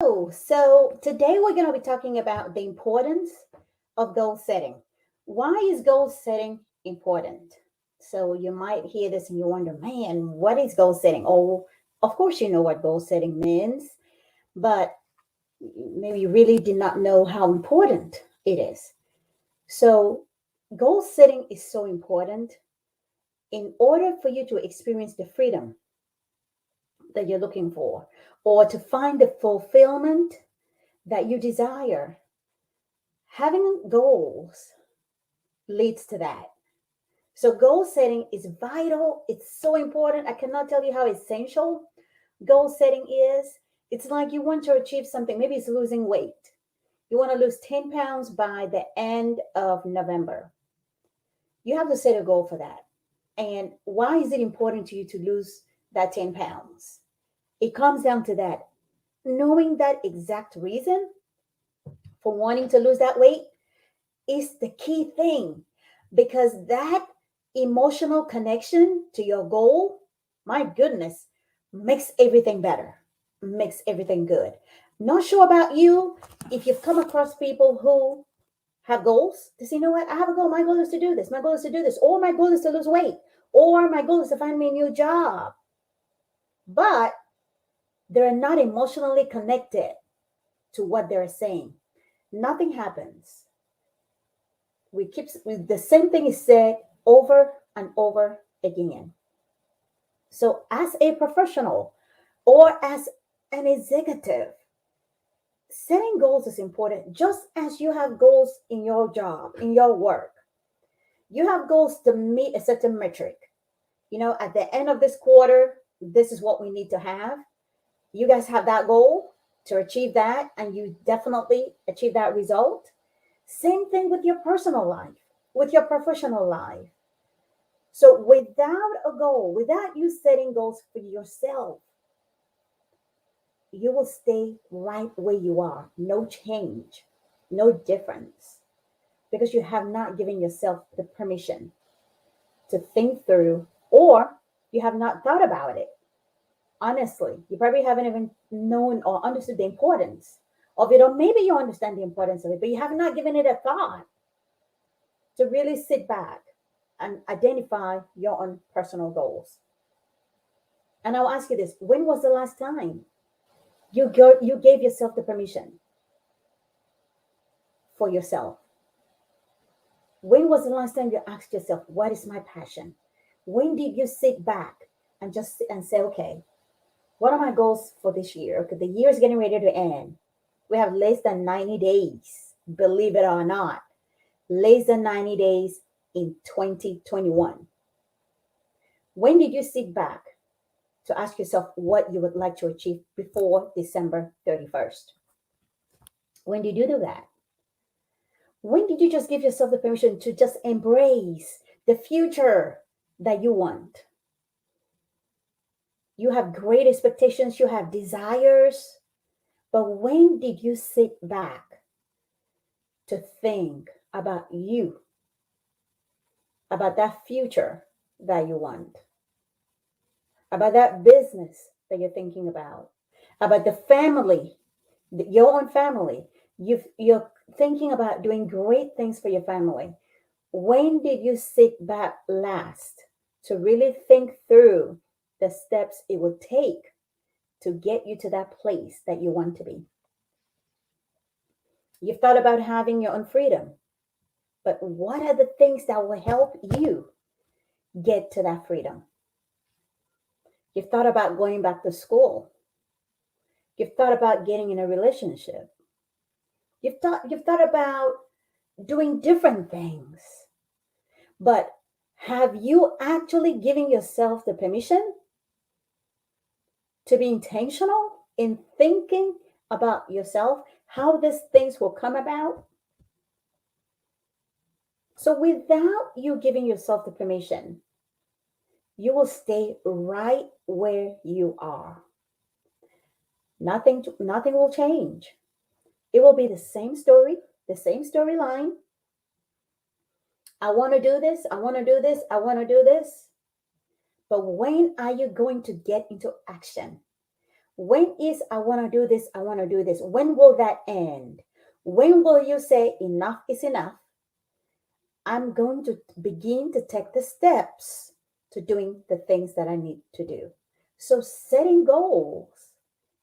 So today we're going to be talking about the importance of goal setting. Why is goal setting important? So you might hear this and you wonder, man, what is goal setting? Oh, of course you know what goal setting means, but maybe you really did not know how important it is. So goal setting is so important in order for you to experience the freedom that you're looking for or to find the fulfillment that you desire. Having goals leads to that. So, goal setting is vital. It's so important. I cannot tell you how essential goal setting is. It's like you want to achieve something. Maybe it's losing weight. You want to lose 10 pounds by the end of November. You have to set a goal for that. And why is it important to you to lose that 10 pounds? It comes down to that. Knowing that exact reason for wanting to lose that weight is the key thing because that emotional connection to your goal, my goodness, makes everything better, makes everything good. Not sure about you if you've come across people who have goals to say, you know what, I have a goal. My goal is to do this. My goal is to do this. Or my goal is to lose weight. Or my goal is to find me a new job. But they're not emotionally connected to what they're saying. Nothing happens. The same thing is said over and over again. So as a professional or as an executive, setting goals is important just as you have goals in your job, in your work. You have goals to meet a certain metric. At the end of this quarter, this is what we need to have. You guys have that goal to achieve that, and you definitely achieve that result. Same thing with your personal life, with your professional life. So without a goal, without you setting goals for yourself, you will stay right where you are. No change, no difference, because you have not given yourself the permission to think through, or you have not thought about it. Honestly, you probably haven't even known or understood the importance of it, or maybe you understand the importance of it, but you have not given it a thought to really sit back and identify your own personal goals. And I'll ask you this: when was the last time you gave yourself the permission for yourself? When was the last time you asked yourself, what is my passion? When did you sit back and just and say, okay, what are my goals for this year? Okay, the year is getting ready to end. We have less than 90 days, believe it or not, less than 90 days in 2021. When did you sit back to ask yourself what you would like to achieve before December 31st? When did you do that? When did you just give yourself the permission to just embrace the future that you want? You have great expectations, you have desires, but when did you sit back to think about you, about that future that you want, about that business that you're thinking about the family, your own family? You're thinking about doing great things for your family. When did you sit back last to really think through the steps it would take to get you to that place that you want to be? You've thought about having your own freedom, but what are the things that will help you get to that freedom? You've thought about going back to school. You've thought about getting in a relationship. You've thought about doing different things. But have you actually given yourself the permission to be intentional in thinking about yourself, how these things will come about? So, without you giving yourself the permission, you will stay right where you are. Nothing will change. It will be the same story, the same storyline. I want to do this, I want to do this, I want to do this. But when are you going to get into action? When is I want to do this? I want to do this. When will that end? When will you say enough is enough? I'm going to begin to take the steps to doing the things that I need to do. So, setting goals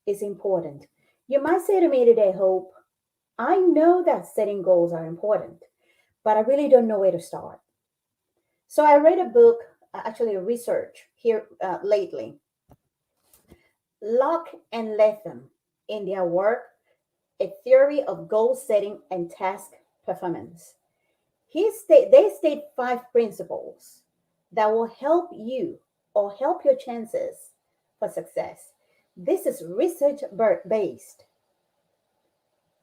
is important. You might say to me today, Hope, I know that setting goals are important, but I really don't know where to start. So, I read a book, actually, a research here lately. Locke and Latham, in their work, A Theory of Goal Setting and Task Performance. They state five principles that will help you or help your chances for success. This is research based.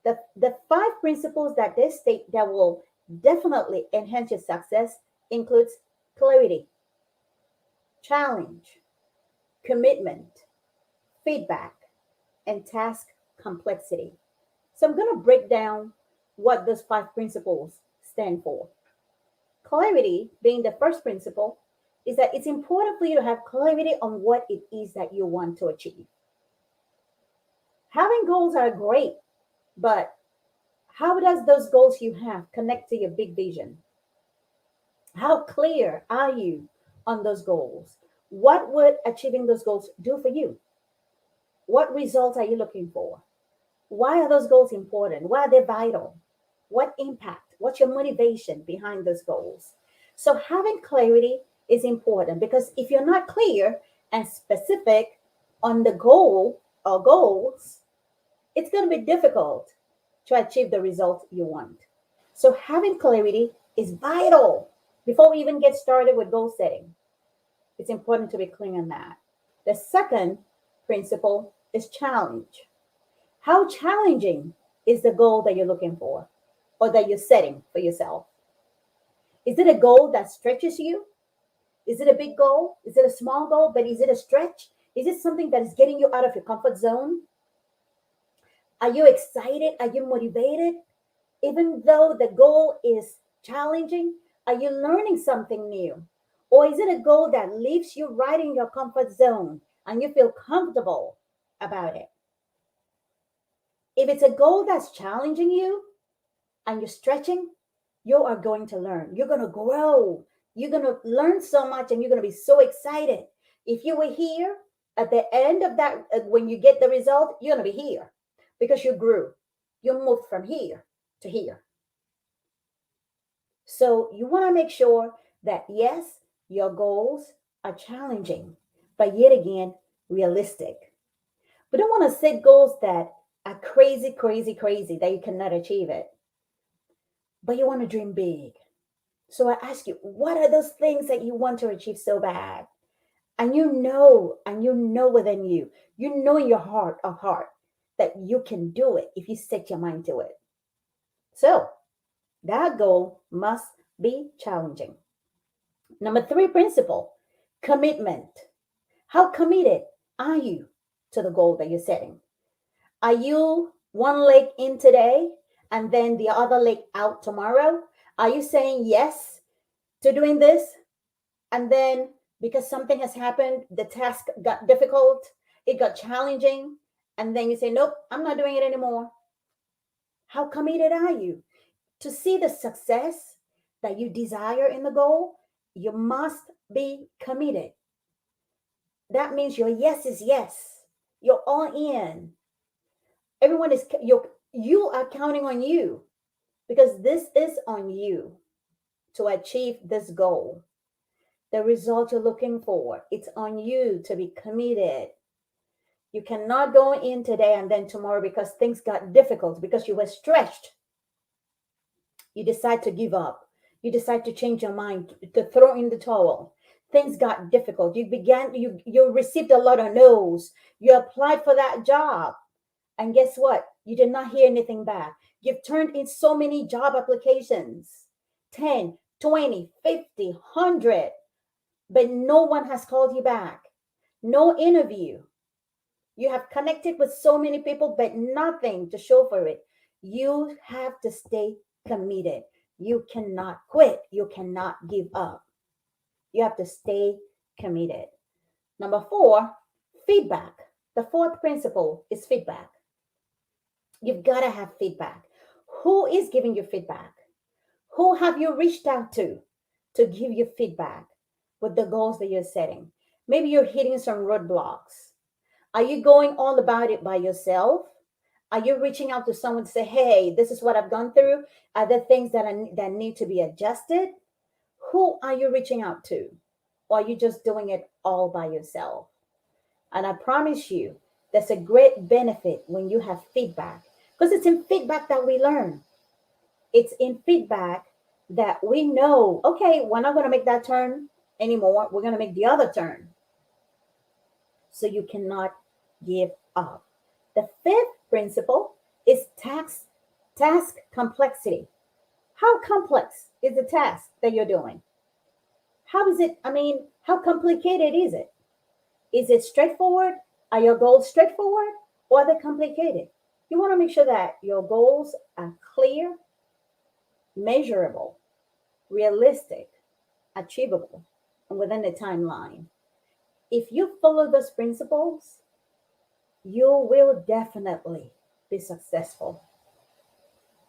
The five principles that they state that will definitely enhance your success includes clarity, challenge, commitment, feedback, and task complexity. So I'm going to break down what those five principles stand for. Clarity, being the first principle, is that it's important for you to have clarity on what it is that you want to achieve. Having goals are great, but how does those goals you have connect to your big vision? How clear are you on those goals? What would achieving those goals do for you? What results are you looking for? Why are those goals important? Why are they vital? What impact? What's your motivation behind those goals? So, having clarity is important because if you're not clear and specific on the goal or goals, it's going to be difficult to achieve the result you want. So, having clarity is vital before we even get started with goal setting. It's important to be clear on that. The second principle is challenge. How challenging is the goal that you're looking for or that you're setting for yourself? Is it a goal that stretches you? Is it a big goal? Is it a small goal? But is it a stretch? Is it something that is getting you out of your comfort zone? Are you excited? Are you motivated? Even though the goal is challenging, are you learning something new? Or is it a goal that leaves you right in your comfort zone and you feel comfortable about it? If it's a goal that's challenging you and you're stretching, you are going to learn. You're going to grow. You're going to learn so much and you're going to be so excited. If you were here at the end of that, when you get the result, you're going to be here because you grew. You moved from here to here. So you want to make sure that, yes, your goals are challenging, but yet again, realistic. We don't want to set goals that are crazy, crazy, crazy, that you cannot achieve it. But you want to dream big. So I ask you, what are those things that you want to achieve so bad? And you know within you know in your heart of heart that you can do it if you set your mind to it. So that goal must be challenging. Number three principle, commitment. How committed are you to the goal that you're setting? Are you one leg in today and then the other leg out tomorrow? Are you saying yes to doing this? And then because something has happened, the task got difficult, it got challenging, and then you say, nope, I'm not doing it anymore. How committed are you? To see the success that you desire in the goal, you must be committed. That means your yes is yes. You're all in. Everyone is you are counting on you because this is on you to achieve this goal. The result you're looking for, it's on you to be committed. You cannot go in today and then tomorrow because things got difficult, because you were stretched. You decide to give up. You decide to change your mind, to throw in the towel. Things got difficult. You received a lot of no's. You applied for that job. And guess what? You did not hear anything back. You've turned in so many job applications, 10, 20, 50, 100, but no one has called you back. No interview. You have connected with so many people, but nothing to show for it. You have to stay committed. You cannot quit. You cannot give up. You have to stay committed. Number four, feedback. The fourth principle is feedback. You've got to have feedback. Who is giving you feedback? Who have you reached out to give you feedback with the goals that you're setting? Maybe you're hitting some roadblocks. Are you going all about it by yourself? Are you reaching out to someone to say, hey, this is what I've gone through? Are there things that need to be adjusted? Who are you reaching out to? Or are you just doing it all by yourself? And I promise you, that's a great benefit when you have feedback, because it's in feedback that we learn. It's in feedback that we know, okay, we're not going to make that turn anymore. We're going to make the other turn. So you cannot give up. The fifth principle is task complexity. How complex is the task that you're doing? How is it? How complicated is it? Is it straightforward? Are your goals straightforward or are they complicated? You want to make sure that your goals are clear, measurable, realistic, achievable, and within the timeline. If you follow those principles, you will definitely be successful.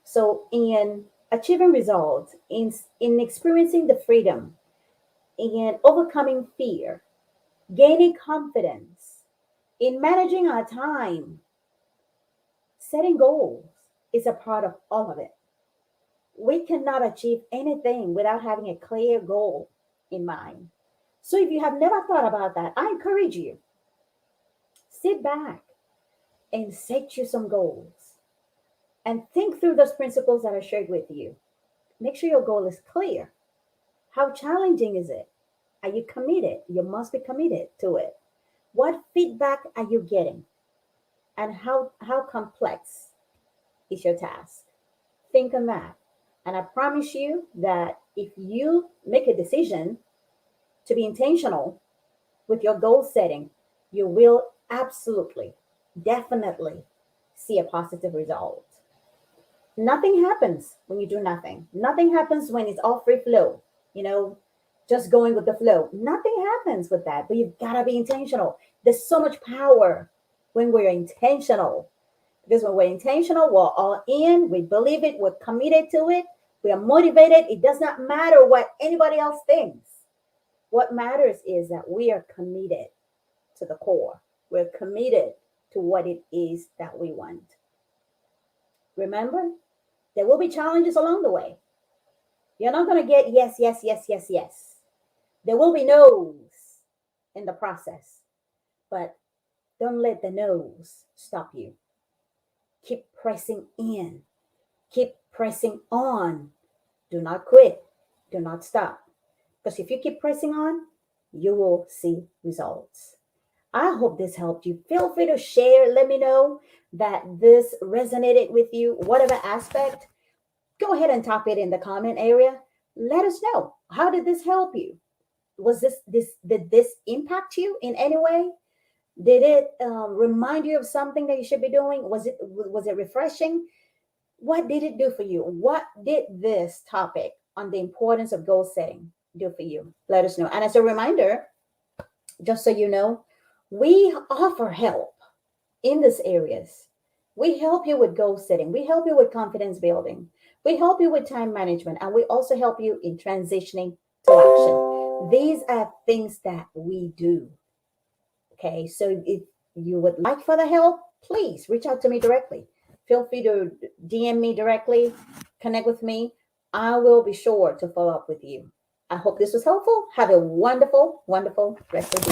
So, in achieving results, in experiencing the freedom, in overcoming fear, gaining confidence, in managing our time, setting goals is a part of all of it. We cannot achieve anything without having a clear goal in mind. So if you have never thought about that, I encourage you, sit back and set you some goals and think through those principles that I shared with you. Make sure your goal is clear. How challenging is it? Are you committed? You must be committed to it. What feedback are you getting? And how complex is your task? Think on that. And I promise you that if you make a decision to be intentional with your goal setting, you will absolutely, definitely see a positive result. Nothing happens when you do nothing. Nothing happens when it's all free flow, you know, just going with the flow. Nothing happens with that, but you've got to be intentional. There's so much power when we're intentional. Because when we're intentional, we're all in, we believe it, we're committed to it, we are motivated. It does not matter what anybody else thinks. What matters is that we are committed to the core. We're committed to what it is that we want. Remember, there will be challenges along the way. You're not going to get yes, yes, yes, yes, yes. There will be no's in the process, but don't let the no's stop you. Keep pressing in. Keep pressing on. Do not quit. Do not stop. Because if you keep pressing on, you will see results. I hope this helped you. Feel free to share. Let me know that this resonated with you, whatever aspect. Go ahead and type it in the comment area. Let us know. How did this help you? Did this impact you in any way? Did it remind you of something that you should be doing? Was it refreshing? What did it do for you? What did this topic on the importance of goal setting do for you? Let us know. And as a reminder, just so you know, we offer help in these areas. We help you with goal setting. We help you with confidence building. We help you with time management. And we also help you in transitioning to action. These are things that we do. Okay, so if you would like further help, please reach out to me directly. Feel free to DM me directly, connect with me. I will be sure to follow up with you. I hope this was helpful. Have a wonderful, wonderful rest of the day.